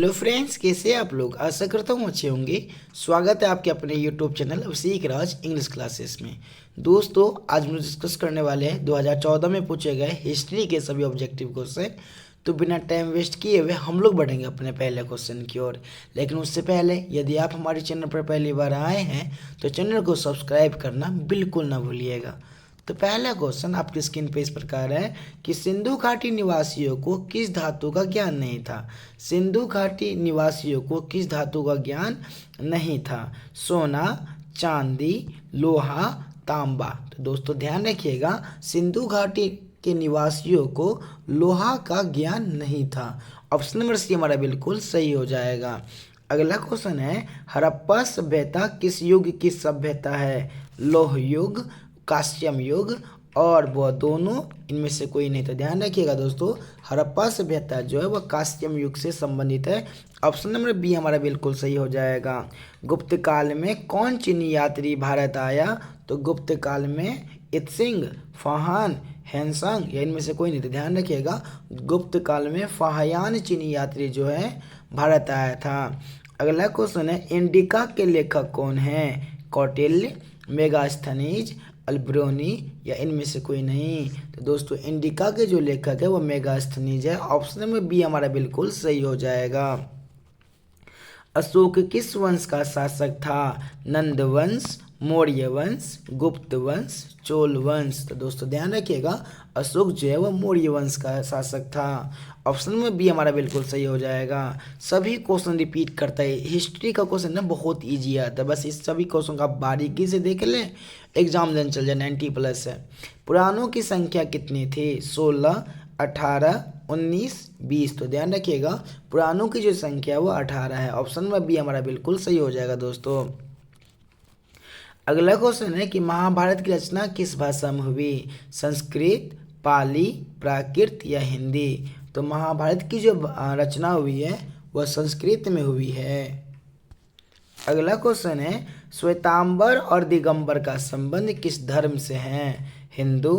Hello friends, कैसे आप लोग? आशा करता हूँ अच्छे होंगे। स्वागत है आपके अपने यूट्यूब चैनल अभिषेक राज इंग्लिश क्लासेस में। दोस्तों, आज हम डिस्कस करने वाले हैं 2014 में पूछे गए हिस्ट्री के सभी ऑब्जेक्टिव क्वेश्चन। तो बिना टाइम वेस्ट किए हुए हम लोग बढ़ेंगे अपने पहले क्वेश्चन की ओर। लेकिन उससे पहले यदि आप हमारे चैनल पर पहली बार आए हैं तो चैनल को सब्सक्राइब करना बिल्कुल ना भूलिएगा। तो पहला क्वेश्चन आपकी स्क्रीन पे इस प्रकार है कि सिंधु घाटी निवासियों को किस धातु का ज्ञान नहीं था। सिंधु घाटी निवासियों को किस धातु का ज्ञान नहीं था? सोना, चांदी, लोहा, तांबा। तो दोस्तों ध्यान रखिएगा, सिंधु घाटी के निवासियों को लोहा का ज्ञान नहीं था। ऑप्शन नंबर सी हमारा बिल्कुल सही हो जाएगा। अगला क्वेश्चन है, हड़प्पा सभ्यता किस युग की सभ्यता है? लौह युग, कांस्यम युग और वह दोनों, इनमें से कोई नहीं। तो ध्यान रखिएगा दोस्तों, हड़प्पा सभ्यता जो है वह कांस्यम युग से संबंधित है। ऑप्शन नंबर बी हमारा बिल्कुल सही हो जाएगा। गुप्त काल में कौन चीनी यात्री भारत आया? तो गुप्त काल में इत्सिंग, फाहान, हैंसांग या इनमें से कोई नहीं। तो ध्यान रखिएगा, गुप्त काल में फाहयान चीनी यात्री जो है भारत आया था। अगला क्वेश्चन है, इंडिका के लेखक कौन है? कौटिल्य, मेगास्थनीज, अल्ब्रोनी या इनमें से कोई नहीं। तो दोस्तों इंडिका के जो लेखक है वो मेगास्थनीज है। ऑप्शन नंबर बी हमारा बिल्कुल सही हो जाएगा। अशोक किस वंश का शासक था? नंद वंश, मौर्य वंश, गुप्त वंश, चोल वंश। तो दोस्तों ध्यान रखिएगा, अशोक जो है वह मौर्य वंश का शासक था। ऑप्शन में बी हमारा बिल्कुल सही हो जाएगा। सभी क्वेश्चन रिपीट करता है। हिस्ट्री का क्वेश्चन ना बहुत इजी आता है, बस इस सभी क्वेश्चन का बारीकी से देख लें, एग्जाम देने चल जाए। 90+ है। पुराणों की संख्या कितनी थी? 16, 18, 19, 20। तो ध्यान रखिएगा, पुराणों की जो संख्या है वो 18 है। ऑप्शन में बी हमारा बिल्कुल सही हो जाएगा दोस्तों। अगला क्वेश्चन है कि महाभारत की रचना किस भाषा में हुई? संस्कृत, पाली, प्राकृत या हिंदी? तो महाभारत की जो रचना हुई है वह संस्कृत में हुई है। अगला क्वेश्चन है, श्वेतांबर और दिगंबर का संबंध किस धर्म से है? हिंदू,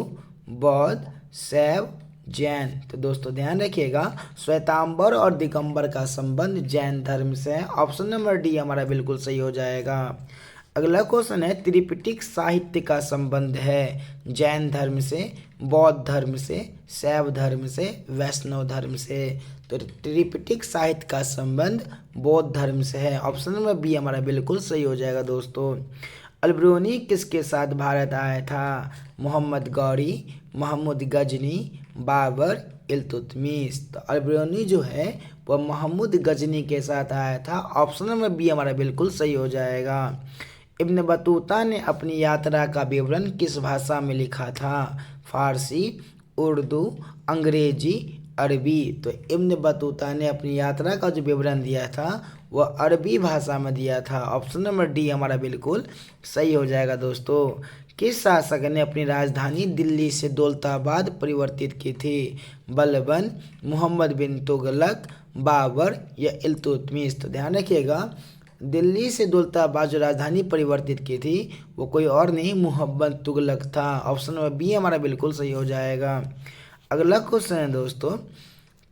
बौद्ध, शैव, जैन। तो दोस्तों ध्यान रखिएगा, श्वेतांबर और दिगंबर का संबंध जैन धर्म से है। ऑप्शन नंबर डी हमारा बिल्कुल सही हो जाएगा। अगला क्वेश्चन है, त्रिपिटक साहित्य का संबंध है जैन धर्म से, बौद्ध धर्म से, शैव धर्म से, वैष्णव धर्म से? तो त्रिपिटक साहित्य का संबंध बौद्ध धर्म से है। ऑप्शन नंबर बी हमारा बिल्कुल सही हो जाएगा दोस्तों। अल्ब्रोनी किसके साथ भारत आया था? मोहम्मद गौरी, महमूद गजनी, बाबर, इल्तुतमिश। तो अल्ब्रोनी जो है वह महमूद गजनी के साथ आया था। ऑप्शन नंबर बी हमारा बिल्कुल सही हो जाएगा। इब्न बतूता ने अपनी यात्रा का विवरण किस भाषा में लिखा था? फारसी, उर्दू, अंग्रेजी, अरबी। तो इब्न बतूता ने अपनी यात्रा का जो विवरण दिया था वह अरबी भाषा में दिया था। ऑप्शन नंबर डी हमारा बिल्कुल सही हो जाएगा दोस्तों। किस शासक ने अपनी राजधानी दिल्ली से दौलताबाद परिवर्तित की थी? बलबन, मोहम्मद बिन तुगलक, बाबर या इल्तुतमिश? तो ध्यान रखिएगा, दिल्ली से दौलताबाद जो राजधानी परिवर्तित की थी वो कोई और नहीं, मोहम्मद तुगलक था। ऑप्शन नंबर बी हमारा बिल्कुल सही हो जाएगा। अगला क्वेश्चन है दोस्तों,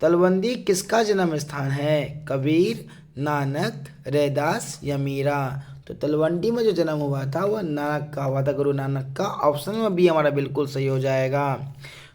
तलवंडी किसका जन्म स्थान है? कबीर, नानक, रैदास या मीरा? तो तलवंडी में जो जन्म हुआ था वह नानक का हुआ था, गुरु नानक का। ऑप्शन में बी हमारा बिल्कुल सही हो जाएगा।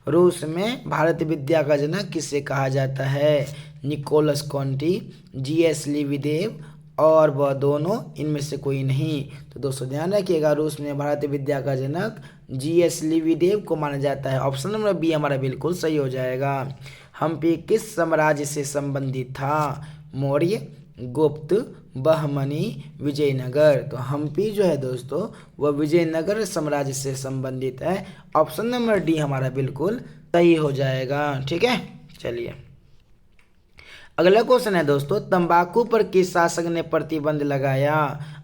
रूस में भारत विद्या का जनक किसे कहा जाता है? निकोलस कॉन्टी, जीएस लिविदेव और वह दोनों, इनमें से कोई नहीं। तो दोस्तों ध्यान रखिएगा, रूस में भारतीय विद्या का जनक जीएस लिविदेव को माना जाता है। ऑप्शन नंबर बी हमारा बिल्कुल सही हो जाएगा। हम्पी किस साम्राज्य से संबंधित था? मौर्य, गुप्त, बहमनी, विजयनगर। तो हम्पी जो है दोस्तों वह विजयनगर साम्राज्य से संबंधित है। ऑप्शन नंबर डी हमारा बिल्कुल सही हो जाएगा। ठीक है, चलिए अगला क्वेश्चन है दोस्तों, तंबाकू पर किस शासक ने प्रतिबंध लगाया?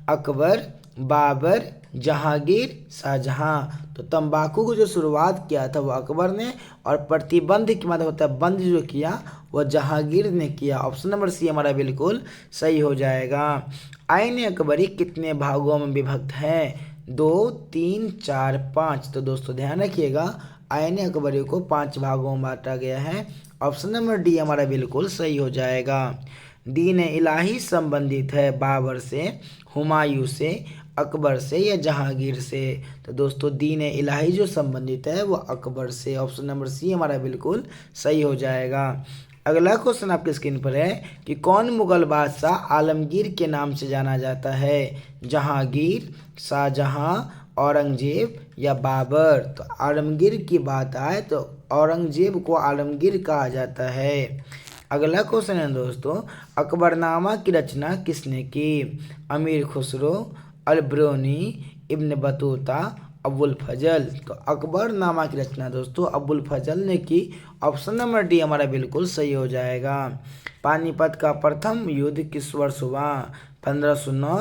अकबर, बाबर, जहांगीर, शाहजहां? तो तंबाकू को जो शुरुआत किया था वो अकबर ने, और प्रतिबंध की मतलब होता है बंद जो किया वह जहांगीर ने किया। ऑप्शन नंबर सी हमारा बिल्कुल सही हो जाएगा। आईन अकबरी कितने भागों में विभक्त है? 2, 3, 4, 5। तो दोस्तों ध्यान रखिएगा, आईन अकबरी को 5 भागों में बांटा गया है। ऑप्शन नंबर डी हमारा बिल्कुल सही हो जाएगा। दीन इलाही संबंधित है बाबर से, हुमायूं से, अकबर से या जहांगीर से। तो दोस्तों दीन इलाही जो संबंधित है वो अकबर से। ऑप्शन नंबर सी हमारा बिल्कुल सही हो जाएगा। अगला क्वेश्चन आपके स्क्रीन पर है कि कौन मुगल बादशाह आलमगीर के नाम से जाना जाता है? जहांगीर, शाहजहां, औरंगजेब या बाबर। तो आलमगीर की बात आए तो औरंगजेब को आलमगीर कहा जाता है। अगला क्वेश्चन है दोस्तों, अकबरनामा की रचना किसने की? अमीर खुसरो, अलब्रूनी, इब्न बतूता, अबुल फजल। तो अकबरनामा की रचना दोस्तों अबुल फजल ने की। ऑप्शन नंबर डी हमारा बिल्कुल सही हो जाएगा। पानीपत का प्रथम युद्ध किस वर्ष हुआ? 1509,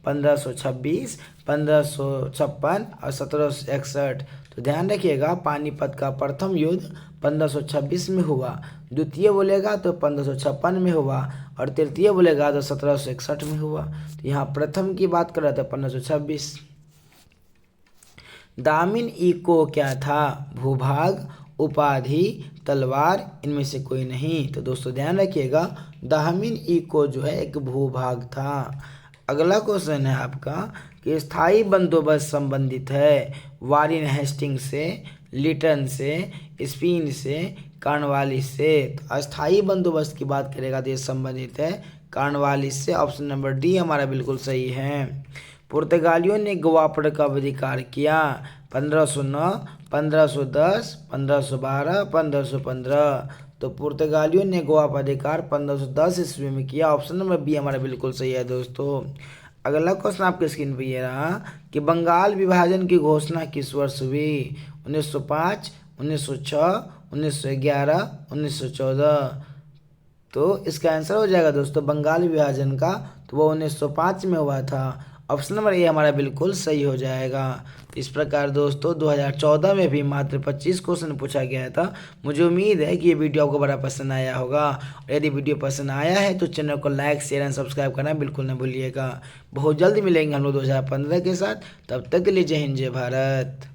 1526, 1556 और 1761। तो ध्यान रखिएगा, पानीपत का प्रथम युद्ध 1526 में हुआ, द्वितीय बोलेगा तो 1556 में हुआ और तृतीय बोलेगा तो 1761 में हुआ। तो यहाँ प्रथम की बात कर रहा था 1526। दामिन ई को क्या था? भूभाग, उपाधि, तलवार, इनमें से कोई नहीं। तो दोस्तों ध्यान रखिएगा, दामिन ई को जो है एक भूभाग था। अगला क्वेश्चन है आपका कि स्थायी बंदोबस्त संबंधित है वारेन हेस्टिंग्स से, लिटन से, स्पेन से, कॉर्नवालिस से। तो अस्थायी बंदोबस्त की बात करेगा तो ये संबंधित है कॉर्नवालिस से। ऑप्शन नंबर डी हमारा बिल्कुल सही है। पुर्तगालियों ने गोवा पर कब अधिकार किया? 1509, 1510, 1512, 1515। तो पुर्तगालियों ने गोवा पर अधिकार 1510 ईस्वी में किया। ऑप्शन नंबर बी हमारा बिल्कुल सही है दोस्तों। अगला क्वेश्चन आपके स्क्रीन पर ये रहा कि बंगाल विभाजन की घोषणा किस वर्ष हुई? 1905, 1906, 1911, 1914। तो इसका आंसर हो जाएगा दोस्तों बंगाल विभाजन का, तो वो 1905 में हुआ था। ऑप्शन नंबर ए हमारा बिल्कुल सही हो जाएगा। इस प्रकार दोस्तों 2014 में भी मात्र 25 क्वेश्चन पूछा गया था। मुझे उम्मीद है कि ये वीडियो आपको बड़ा पसंद आया होगा। और यदि वीडियो पसंद आया है तो चैनल को लाइक, शेयर एंड सब्सक्राइब करना बिल्कुल न भूलिएगा। बहुत जल्द मिलेंगे हम लोग 2015 के साथ। तब तक के लिए जय हिंद, जय भारत।